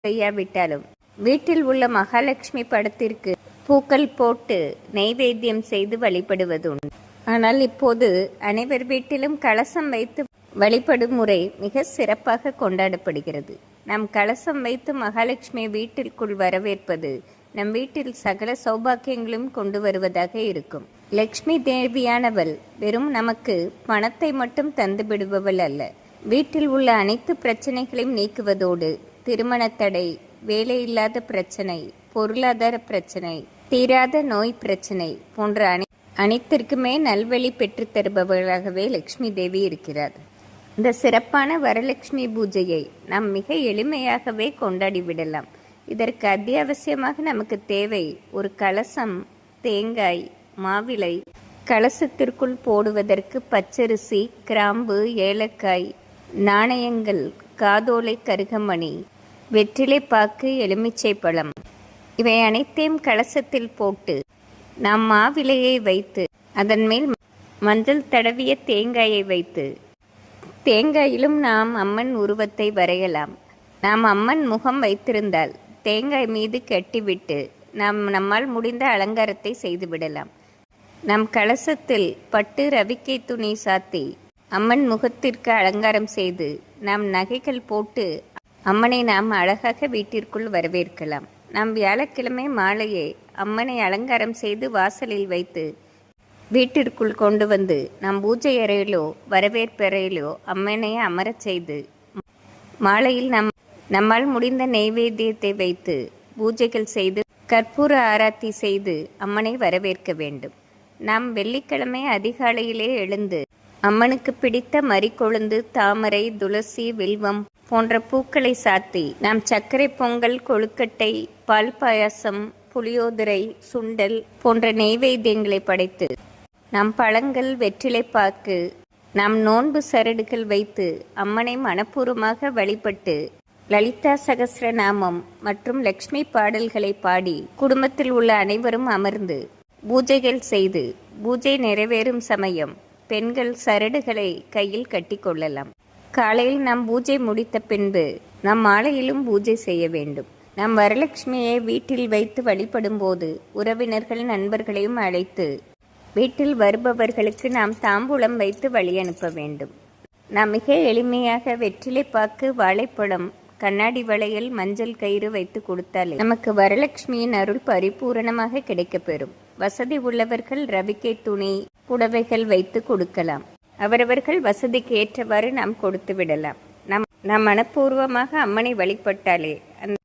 செய்யாவிட்டாலும் வீட்டில் உள்ள மகாலட்சுமி படத்திற்கு பூக்கள் போட்டு நெய்வேத்தியம் செய்து வழிபடுவது உண்டு. ஆனால் இப்போது அனைவர் வீட்டிலும் கலசம் வைத்து வழிபடும் முறை மிக சிறப்பாக கொண்டாடப்படுகிறது. நாம் கலசம் வைத்து மகாலட்சுமியை வீட்டிற்குள் வரவேற்பது நம் வீட்டில் சகல சௌபாக்கியங்களும் கொண்டு வருவதாக இருக்கும். லக்ஷ்மி தேவியானவள் வெறும் நமக்கு பணத்தை மட்டும் தந்து விடுபவள் அல்ல. வீட்டில் உள்ள அனைத்து பிரச்சனைகளையும் நீக்குவதோடு திருமண தடை, வேலையில்லாத பிரச்சனை, பொருளாதார பிரச்சனை, தீராத நோய் பிரச்சனை போன்ற அனைத்திற்குமே நல்வழி பெற்று தருபவர்களாகவே லக்ஷ்மி தேவி இருக்கிறார். இந்த சிறப்பான வரலட்சுமி பூஜையை நாம் மிக எளிமையாகவே கொண்டாடி விடலாம். இதற்கு அத்தியாவசியமாக நமக்கு தேவை ஒரு கலசம், தேங்காய், மாவிலை, கலசத்திற்குள் போடுவதற்கு பச்சரிசி, கிராம்பு, ஏலக்காய், நாணயங்கள், காதோலை, கருகமணி, வெற்றிலைப்பாக்கு, எலுமிச்சை பழம் இவை அனைத்தையும் கலசத்தில் போட்டு நாம் மாவிலையை வைத்து அதன் மேல் மஞ்சள் தடவிய தேங்காயை வைத்து தேங்காயிலும் நாம் அம்மன் உருவத்தை வரையலாம். நாம் அம்மன் முகம் வைத்திருந்தால் தேங்காய் மீது கட்டிவிட்டு நம்மால் முடிந்த அலங்காரத்தை செய்துவிடலாம். நம் கலசத்தில் பட்டு ரவிக்கை துணி சாத்தி அம்மன் முகத்திற்கு அலங்காரம் செய்து நாம் நகைகள் போட்டு அம்மனை நாம் அழகாக வீட்டிற்குள் வரவேற்கலாம். நாம் வியாழக்கிழமை மாலையே அம்மனை அலங்காரம் செய்து வாசலில் வைத்து வீட்டிற்குள் கொண்டு வந்து நம் பூஜை அறையிலோ வரவேற்பறையிலோ அம்மனை அமரச் செய்து மாலையில் நம்மால் முடிந்த நெய்வேத்தியத்தை வைத்து பூஜைகள் செய்து கற்பூர ஆராத்தி செய்து அம்மனை வரவேற்க வேண்டும். நாம் வெள்ளிக்கிழமை அதிகாலையிலே எழுந்து அம்மனுக்கு பிடித்த மரிக்கொழுந்து, தாமரை, துளசி, வில்வம் போன்ற பூக்களை சாத்தி நாம் சர்க்கரை பொங்கல், கொழுக்கட்டை, பால் பாயாசம், புளியோதரை, சுண்டல் போன்ற நெய்வேத்தியங்களை படைத்து நாம் பழங்கள், வெற்றிலைப்பாக்கு, நாம் நோன்பு சரடுகள் வைத்து அம்மனை மனப்பூர்வமாக வழிபட்டு லலிதா சகஸ்ரநாமம் மற்றும் லக்ஷ்மி பாடல்களை பாடி குடும்பத்தில் உள்ள அனைவரும் அமர்ந்து பூஜைகள் செய்து பூஜை நிறைவேறும் சமயம் பெண்கள் சரடுகளை கையில் கட்டி கொள்ளலாம். காலையில் நாம் பூஜை முடித்த பின்பு நாம் மாலையிலும் பூஜை செய்ய வேண்டும். நாம் வரலட்சுமியை வீட்டில் வைத்து வழிபடும் போது உறவினர்கள், நண்பர்களையும் அழைத்து வீட்டில் வருபவர்களுக்கு நாம் தாம்பூலம் வைத்து வழி அனுப்ப வேண்டும். நாம் மிக எளிமையாக வெற்றிலைப்பாக்கு, வாழைப்பழம், கண்ணாடி வளையல், மஞ்சள் கயிறு வைத்து கொடுத்தாலே நமக்கு வரலட்சுமியின் அருள் பரிபூரணமாக கிடைக்கப்பெறும். வசதி உள்ளவர்கள் ரவிக்கை துணி, புடவைகள் வைத்து கொடுக்கலாம். அவரவர்கள் வசதிக்கு ஏற்றவாறு நாம் கொடுத்து விடலாம். நாம் மனப்பூர்வமாக அம்மனை வழிபட்டாலே